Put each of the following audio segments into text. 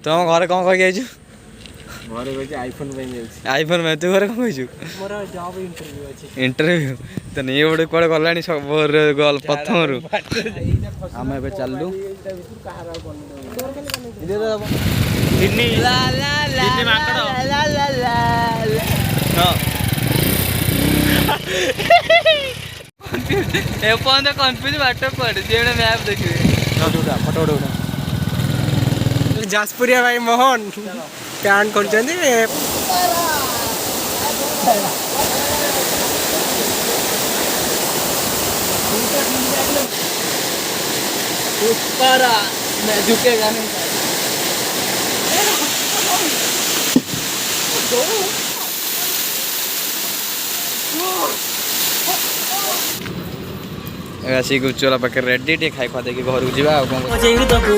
तुम घर कौन कह आइछु घरे कहि आईफोन पे जाउछि आईफोन में तू घर कौन कहिछु मोर जॉब इंटरव्यू अछि इंटरव्यू तो नहीं बड़े कोड़े गलानी सब गल प्रथम रु हम एबे चललु दिन्नी ला ला ला दिन्नी माकड़ ला ला ला हां ए पॉइंट कंफ्यूज बाटो पड़ जेने मैप देखिए फोटो उठा जासपुरिया भाई मोहन प्यान कर मैं झुकेगा नहीं ऐसी गुचोला पाखे रेडी टे खाई खा देखि घर को जावा कोन बजेई दबु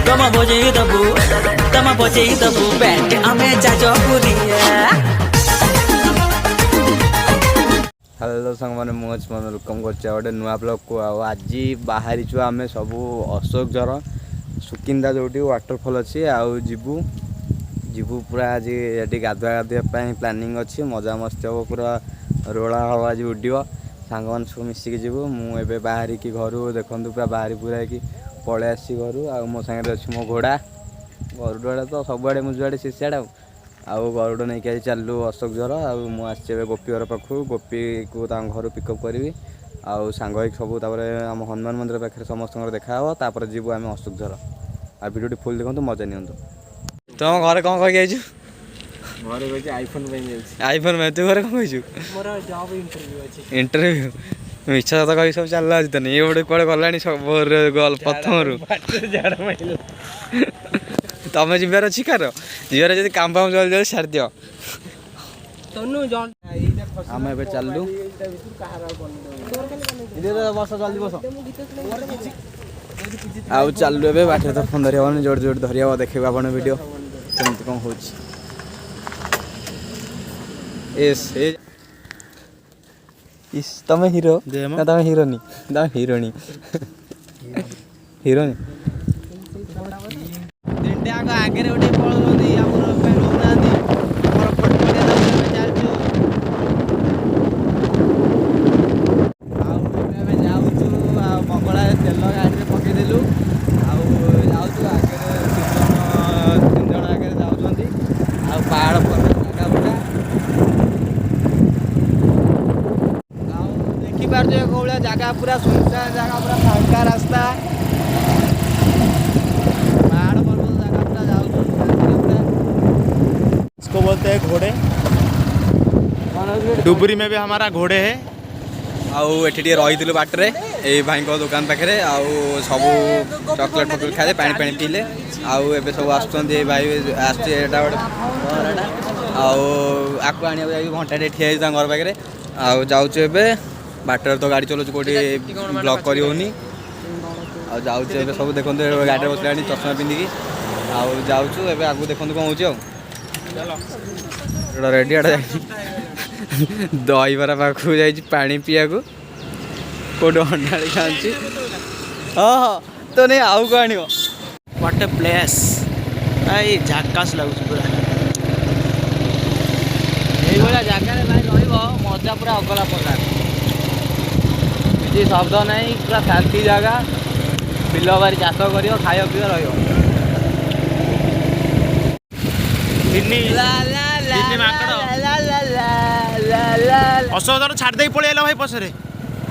तमा बजेई दबु तमा बजेई दबु बैठ आमे जाजो पुरिया। हेलो संग माने मोच मन वेलकम करछा ओडे नुआ ब्लॉग को आज बाहरी छु आमे सब अशोक झर सुकिंदा जोटी वाटरफॉल अछि आउ जिबू जिबू पूरा आज एटी गाधुआ गाधुआ पई प्लानिंग अछि मजा मस्ती हो पूरा रोला हवा आज उडियो सांग मान सब मिसिक जीवु मु एबे बाहरी की घरु देखंतु पूरा बाहरी पूरा की पळे आसी घरु आ मो संगे अछि मो घोड़ा गरुडा तो सब आड़े मुजुआड़े सिसियाडा आउ गरुड नै के चललु अशोक झर आ मु आछि एबे गोपी घर पाखु गोपी को ता घर पिकअप करबी आउ सांग एक सब तापरे हम हनुमान मंदिर पाखरे समस्त देखा हो तापर जीवु आमे अशोक झर आ वीडियो फुल देखंतु मजा नियंतु तुम घर कौन कह आइछु घरे कहि आईफोन पे जाउछि आईफोन में तू घर कौन कहिछु मोर जॉब इंटरव्यू अछि इंटरव्यू मिछा तो कहि सब चलला आज त नहीं बड़े कोड़े गलानी सब गल प्रथम रु झाड़ माइल तमे जिबार अछि कार जिबार जदी काम काम चल जाय छाड़ दियो तनु जॉन हम एबे चललु बस जल्दी बस आउ चललु एबे बाटे तो फोन धरिया बने जोड़ जोड़ धरिया देखिबा अपन वीडियो केमति कोन होछि एस इस तमे हीरो ना तमे हीरोनी दा हीरोनी हीरोनी तिनटे आगे आगे रे उठे पळोनी हमर पे रोनादी हमर फटफटिया में जालछु आउ एबे जाउछु आ मंगळा तेल गाडी रे पके देलु आउ जाउछु आगे तीन जण आगे जाउछंती आ पहाड़ पर जागा पूरा जो कोला जगह पूरा सुनसान जगह पूरा फांका रास्ता पहाड़ पर्वत जगह पूरा जाऊ इसको बोलते हैं घोड़े। डुबरी में भी हमारा घोड़े है। आउ एठी रही बाटे ए भाई को दुकान पाखे आउ सब चॉकलेट फकलेट खाए पानी पानी पीले आउ एबे सब आसुचंदी भाई आसटा गोटे आउ आकु आनिया जाई घंटा ठिया घर पाखे आउ जाउछु एबे बाटर तो गाड़ी चलाऊँ कौटी ब्लॉक कर जाऊँ सब देखते गाड़ी बसला चश्मा पिंधिकी आउ जाऊँ एवं आगे देखते कौन हो रेडी आड़े दहीबरा पाखक जा पानी पीया कौट अंडा खाँची हाँ हाँ तो नहीं आउ कौन आण what a place I Jhakas लगुच पूरा ये जगह भाई मजा पूरा अगला प्रकार शब्द नहीं पूरा शांति जगह बिल बारी चाष कर खाया पीव अशोक छाड़ दे पड़े भाई पछरे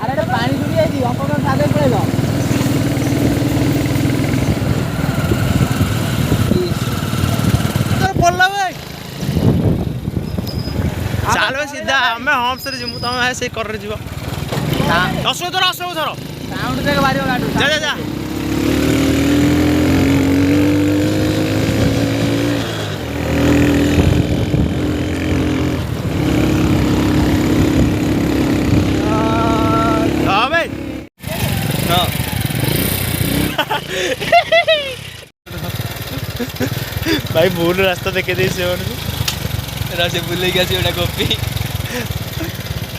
अरे पानी सुखी छाड़ पड़े चलो सीधा हमें हम से जिमु तुम से कर रे जीव अशोक धर साउंड देख बारी गाड़ी जा जा जा हाँ भाई हाँ भाई भूल रास्ता देखे दी से से बुले गया गोपी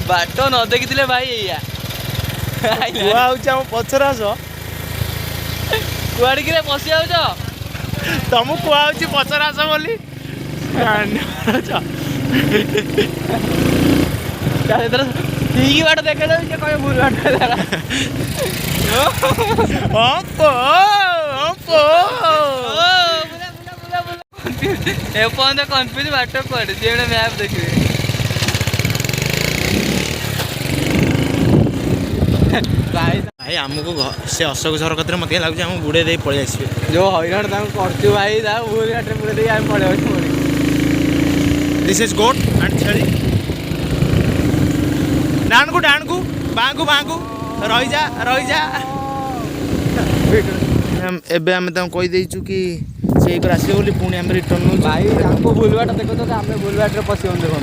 बाट न देखी भाई या पछर आस कुआड़ कि पशि जाऊच तुमको कुआची पचर आस बोली ठीक बाट देखे कहे भूल बाट एपर्यंत कन्फ्यूज बाट पड़े मैप देखिए भाई आमको से अशोक झर कतरे मत लगुच आम बुड़े दे पलि आसबे जो हईराण कर भाई भूल बाटे पूरे देख आम पड़े दिस इज गोट एंड छेली डाण को बांगू रही जा एबे आम तुम कही देचु कि से एक आसबे बोली पुणी आम रिटर्न हो भाई हमको भूल बाट देखो तो आम भूल बाटे पशिबन देखो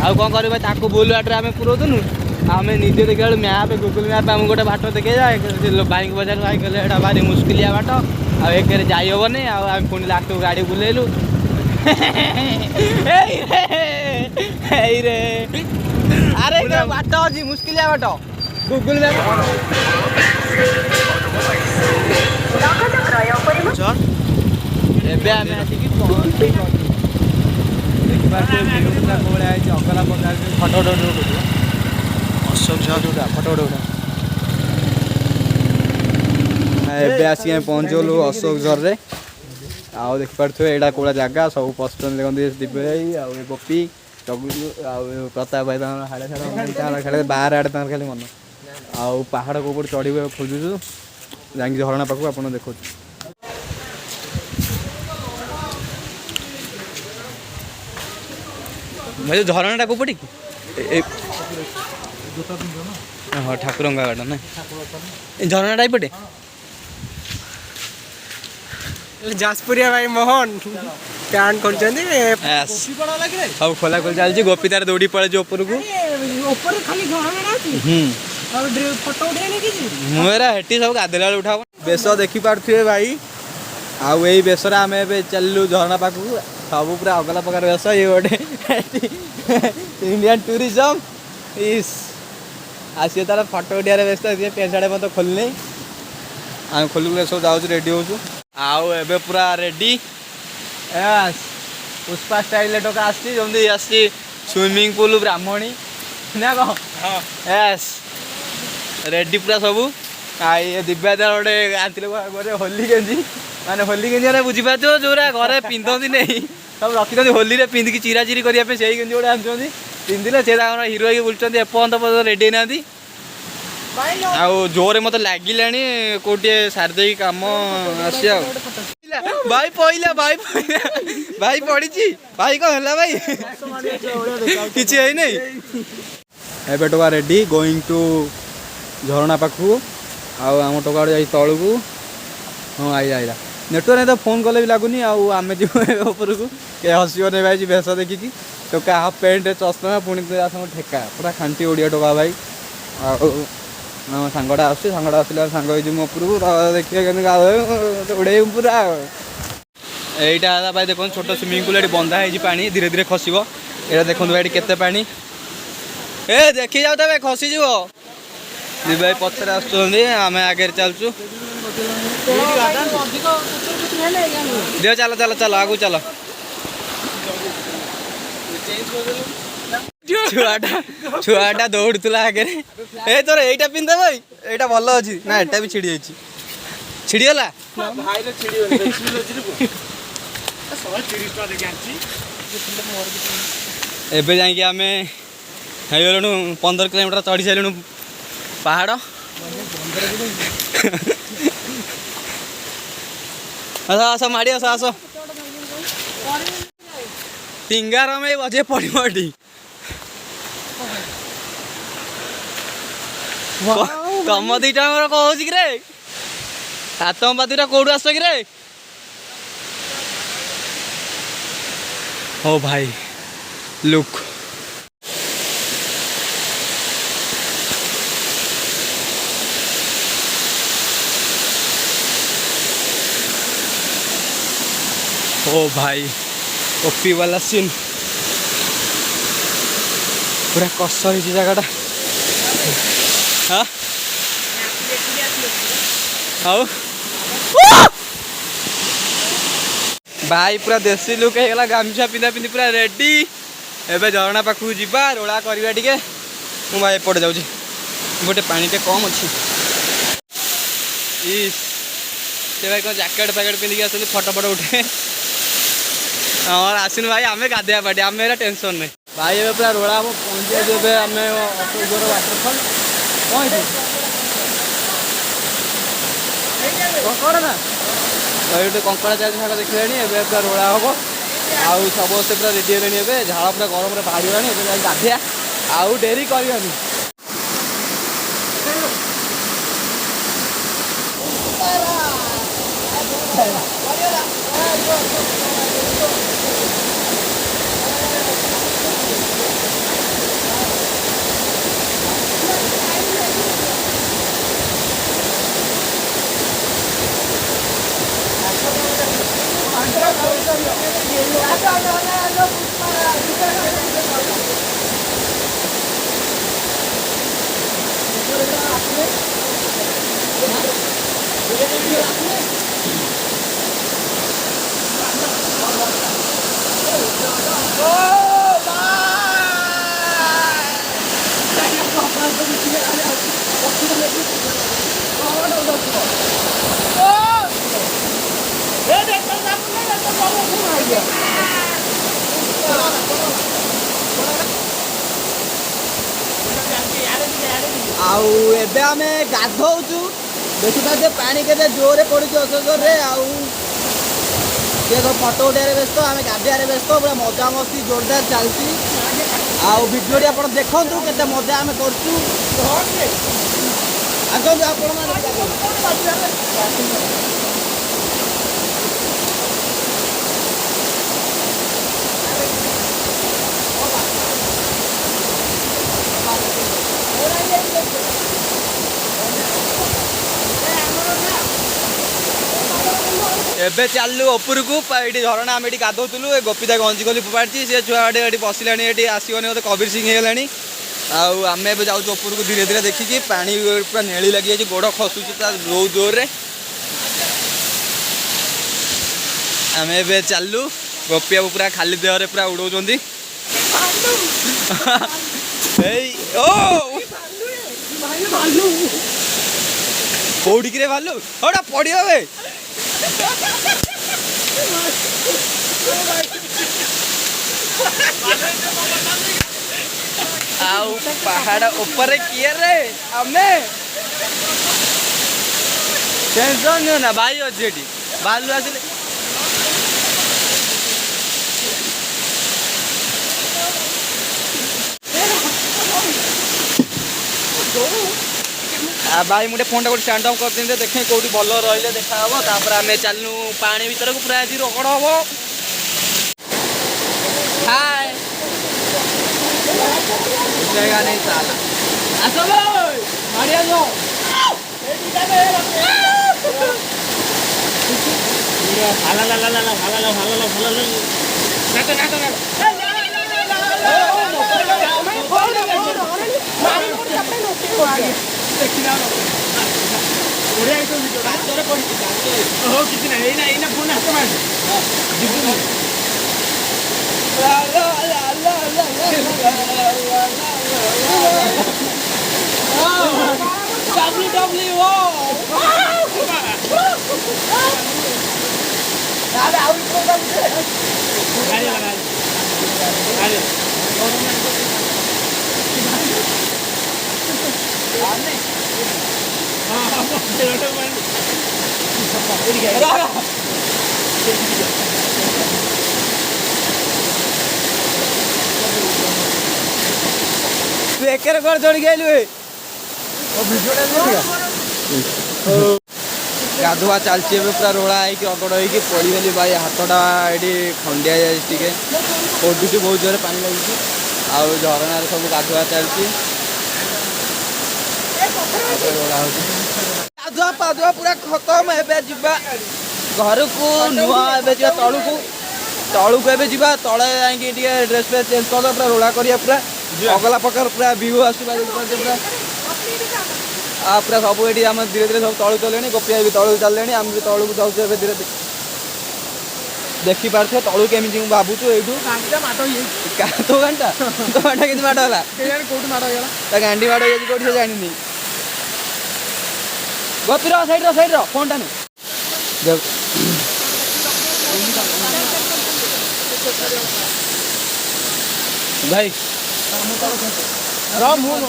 आउ कौन कर भूल बाटे आम पुरौनु आम निजे देखा मैप गुगल मैप आम गोटे बाट देखे जाए बैंक बजार भाई कहले एटा भारी मुस्किलिया बाट आगे जाई हेनी आम पुणी लास्ट को गाड़ी बुलेलु अरे बाट अच्छी मुस्किलिया बाट गुगल मैप ଏବେ ଆମେ ଆସିକି ପହଞ୍ଚି ଦେଖିପାରୁଛୁ କୋଉଭଳିଆ ହେଇଛି ଅଗଲା ପ୍ରକାର ଫଟୋ ଉଠା अशोक झर ଫଟୋ ଉଠା ଏବେ ଆସିକି ଆମେ ପହଞ୍ଚିଗଲୁ ଅଶୋକ ଝରରେ ଆଉ ଦେଖିପାରୁଥିବେ ଏଇଟା କୋଉଟା ଜାଗା ସବୁ ପଶୁଛନ୍ତି ଦେଖନ୍ତି ଦିବ୍ୟ ଭାଇ ଆଉ ଏ ପପି ଜଗୁଲୁ ଆଉ ପ୍ରତାପ ଭାଇ ତାଙ୍କର ହାଡ଼େ ଛାଡ଼ ବାହାର ଆଡ଼େ ତାଙ୍କର ଖାଲି ମନ ଆଉ ପାହାଡ଼ କୋଉ ପଟେ ଚଢ଼ିବୁ ଖୋଜୁଛୁ ଯାଇକି ଝରଣା ପାଖକୁ ଆପଣ ଦେଖୁଛୁ ଭାଇ ଝରଣାଟା କୋଉ ପଟେ କି ହଁ ଠାକୁରଙ୍କ ଗାଡା ନା ଏ ଝରଣାଟା ଏଇପଟେ जाजपुरिया भाई मोहन प्यान कर सब खोला खोल चलती गोपी तार दौड़ी पड़े जो ऊपर को फोटो उठे मुरा हेटी सब गाधेला उठा ବେଶ ଦେଖିପାରୁଥିବେ ଭାଇ ଆଉ ଏଇ ବେଶରେ ଆମେ ଏବେ ଚାଲିଲୁ ଝରଣା ପାଖକୁ ସବୁ ପୁରା ଅଗଲା ପ୍ରକାର ବେଶ ଇଏ ଗୋଟେ ଇଣ୍ଡିଆନ୍ ଟୁରିଜମ୍ ଇସ୍ ଆଉ ସିଏ ତାର ଫଟୋ ଉଠିବାରେ ବ୍ୟସ୍ତ ସିଏ ପ୍ୟାଣ୍ଟ ସାର୍ଟ ମଧ୍ୟ ଖୋଲିନି ଆମେ ଖୋଲିବୁ ସବୁ ଯାଉଛୁ ରେଡ଼ି ହେଉଛୁ ଆଉ ଏବେ ପୁରା ରେଡି ପୁଷ୍ପା ଷ୍ଟାଇଲରେ ଟୋକା ଆସିଛି ଯେମିତି ଆସିଛି ସୁଇମିଂ ପୁଲ ବ୍ରାହ୍ମଣୀ ନା କଣ ଏସ୍ ରେଡି ପୁରା ସବୁ ଆଉ ଇଏ ଦିବ୍ୟା ତାର ଗୋଟେ ଆଣିଥିଲେ ଗୋଟେ ହୋଲି ଗେଞ୍ଜି ମାନେ ହୋଲି ଗେଞ୍ଜି ମାନେ ବୁଝିପାରୁଥିବ ଯୋଉରା ଘରେ ପିନ୍ଧନ୍ତି ନାହିଁ ସବୁ ରଖିଛନ୍ତି ହୋଲିରେ ପିନ୍ଧିକି ଚିରାଚିରି କରିବା ପାଇଁ ସେଇ ଗେଞ୍ଜି ଗୋଟେ ଆଣିଛନ୍ତି ପିନ୍ଧିଲେ ସେ ତାଙ୍କର ହିରୋ ହେଇକି ବୁଲୁଛନ୍ତି ଏପର୍ଯ୍ୟନ୍ତ ରେଡି ହେଇନାହାନ୍ତି ଆଉ ଜୋରେ ମତେ ଲାଗିଲାଣି କୋଉଠି ସାରି ଦେଇକି କାମ ଆସି ଆଉ ଭାଇ ପଇଲା ଭାଇ ପଡ଼ିଛି ଭାଇ କ'ଣ ହେଲା ଭାଇ କିଛି ହେଇନାହିଁ ଏବେ ଟୋକା ରେଡ଼ି ଗୋଇଂ ଟୁ ଝରଣା ପାଖକୁ ଆଉ ଆମ ଟୋକା ଯାଇ ତଳକୁ ହଁ ଆଇଲା ନେଟୱାର୍କ ତ ଫୋନ୍ କଲେ ବି ଲାଗୁନି ଆଉ ଆମେ ଯିବୁ ଉପରକୁ କେ ହସିବନି ଭାଇ ବେଶ ଦେଖିକି ଟୋକା ହାଫ୍ ପ୍ୟାଣ୍ଟ ଚଷମା ପୁଣି ଠେକା ପୁରା ଖାଣ୍ଟି ଓଡ଼ିଆ ଟୋକା ଭାଇ ଆଉ ଆମ ସାଙ୍ଗଟା ଆସୁଛି ସାଙ୍ଗଟା ଆସିଲେ ସାଙ୍ଗ ହେଇଯିବୁ ଉପରକୁ ଦେଖିବା କେମିତି ଉଡ଼େଇବୁ ପୁରା এইটা ভাই দেখুন ছোট সুইমিং পুল এটি বন্ধা হয়েছে পানি ধীরে ধীরে খসব এটা দেখুন ভাই এটি কেতে পানি এ দেখি যাও তবে খসিযোগ ଦି ଭାଇ ପଛରେ ଆସୁଛନ୍ତି ଆମେ ଆଗରେ ଚାଲୁଛୁ ଦିଅ ଚାଲ ଚାଲ ଚାଲ ଆଗକୁ ଚାଲ ଛୁଆଟା ଦୌଡୁଥିଲା ଆଗରେ ଏ ତୋର ଏଇଟା ପିନ୍ଧ ଭାଇ ଏଇଟା ଭଲ ଅଛି ନା ଏଟା ବି ଛିଡ଼ି ଯାଇଛି ଛିଡ଼ିଗଲା ଏବେ ଯାଇକି ଆମେ ହେଇଗଲୁଣୁ 15 କିଲୋମିଟର ଚଢ଼ି ସାରିଲୁଣୁ ପାହାଡ଼ ଆସ ଆସ ମାଡ଼ି ଆସ ଆସ ଟିଙ୍ଗାରମ ଏଇ ବଜେ ପଡ଼ିବ ଏଠି ତମ ଦିଟାଙ୍କର କ'ଣ ହଉଛି କିରେ ଆତଙ୍କବାଦୀଟା କୋଉଠୁ ଆସ କିରେ ଓ ଭାଇ ଲୁକ୍ ओ भाई ओपी वाला सीन पूरा कस जगह हाँ ଆଉ भाई पूरा देसी लुक है गामछा पिंधा पिंधि पूरा रेडी एबे झरणा पाखु जीवा रोला करवा टिके मु भाई एपटे जाऊँ गोटे पानीटे कम अच्छी से भाई कौन जैकेट पैकेट पिंधिक आस फटो फटो उठे और आसन भाई आम गाधे पार्टी आम टेंशन नहीं भाई ए पूरा रोला हम पहुँचे आम अशोकझर वाटरफल कौन ना ये कंकड़ा चार्ज सारा देखिले ए पूरा रोला हम आउ समस्ते पूरा रेडी है झाड़ पूरा गरम बाहर गलानी गाधिया आउ डेरी कर आउ एबे आमे गाधौचु देखिपे पानी के जोरे पड़ू अशोकझर आउ तो फटो उठारे व्यस्त आम गाधियारे व्यस्त पूरा मजा मस्ती जोरदार चलती आउ वीडियो आप देखु के मजा आम करूँ एबे चलू ऊपर को ये झरणा आम ये गाधौलु गोपीदा गंजी खोली फोपाड़ी सी छुआ ये बसला ये आसोनी मतलब कबीर सिंह होगलानी आम ए जाऊँ ऊपर को धीरे धीरे देखिकी पानी पूरा नेली लगी जाए गोड़ खसुची बहुत जोर से आम ए चलू गोपी बाबू पूरा खाली देहरे पूरा उड़ाऊँ कौटिक भालू हटा पड़िया भाई आउ पहाड़ ऊपर किए रे आमे टेंशन ना भाई अच्छे भालू आसिले भाई मुझे फोन गोटे स्टैंड अप कर देखें कौटी भल रही देखा हम तापर आम चलू पानी भर को पूरा आज रगड़ हम हाय नहीं साला तू एक कर चढ़ गए गाधुआ चलती पूरा रोला है अगड़ हो पड़गली भाई हाथटा ये खंडिया जाए पड़ुची बहुत जोर पानी लगी आउ झरणा सब गाधुआ चलती गाधुआ पाधुआ पूरा खत्म ए घर को नुआ ए तलू को तलू को ए तले जाए ड्रेस फ्रेस चेंज कर पूरा रोला करिया पूरा अगला प्रकार पूरा व्यू आसवा पूरा पूरा सब ये आम धीरे धीरे सब तलू चलें गोपिया भी तलू चल आम भी तलू जाऊँ धीरे धीरे देखिपे तलू केमी भावुँ यू तो घंटा तो घंटा कि माड़ है कौट माड़ हो गांडी माड़ हो कौटी से जानी गोपी सैड फोन टा भाई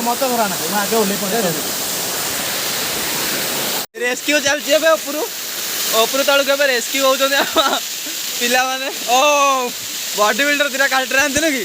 मत धरा ना आगे ओल्ले पड़े रेस्क्यू चलती उपरू तलू के रेस्क्यू होती पिला माने ओ बॉडी बिल्डर दिटा काल्टर आंथिलु कि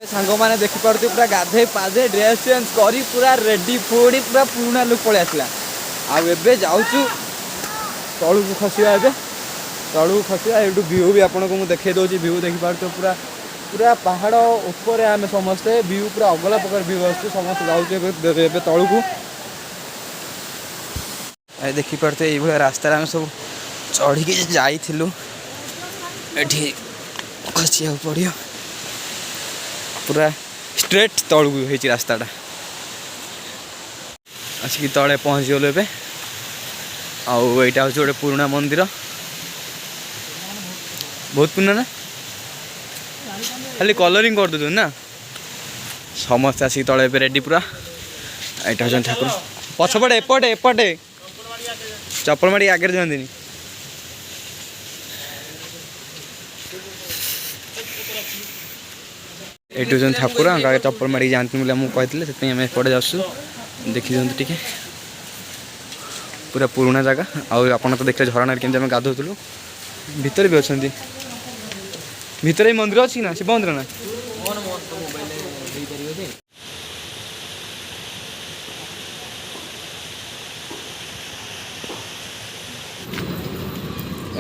सांग मैंने देखिपे पूरा गाधे पाधे ड्रेस चेंज कर पूरा रेडी फोड़ी पूरा पुराना लुक पलि आसला आबे जाऊँ तलू को खसवा ए तलू खसवा ये व्यू भी आपको मुझे देखे दूसरी व्यू देखिपे पूरा पूरा पहाड़ ऊपर आम समस्ते व्यू पूरा अगला प्रकार व्यू आस समस्त जाऊँ तलू को देखिपे ये रास्तार आम सब चढ़ी जाइलु ये खसिया पड़ो पूरा स्ट्रेट तलू हो रास्ताटा आसिक तले पहुँची गलु ए आईटा हूँ गोटे पुराना मंदिर बहुत पुराना ना खाली कलरिंग कर दे ना समस्त आसिक तले रेडी पूरा यहाँ हूँ ठाकुर पछपटे एपटे एपटे चप्पल माड़ी आगे जाती ये ठाकुर आगे चप्पल माड़ी जाती बोले मुझे कहते से आम एपटे जासु देखी दिखते टे पूरा पुराना जगह आप तो देखते झरना केमी गाधोलु भितर भी अच्छा भितर मंदिर अच्छी ना शिव मंदिर ना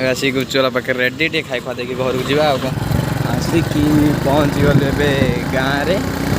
आसिक उच्चला पाखे रेडी टे खाई खुआ देकी घर को जावा आसिक पहुँची गलु ए गाँव में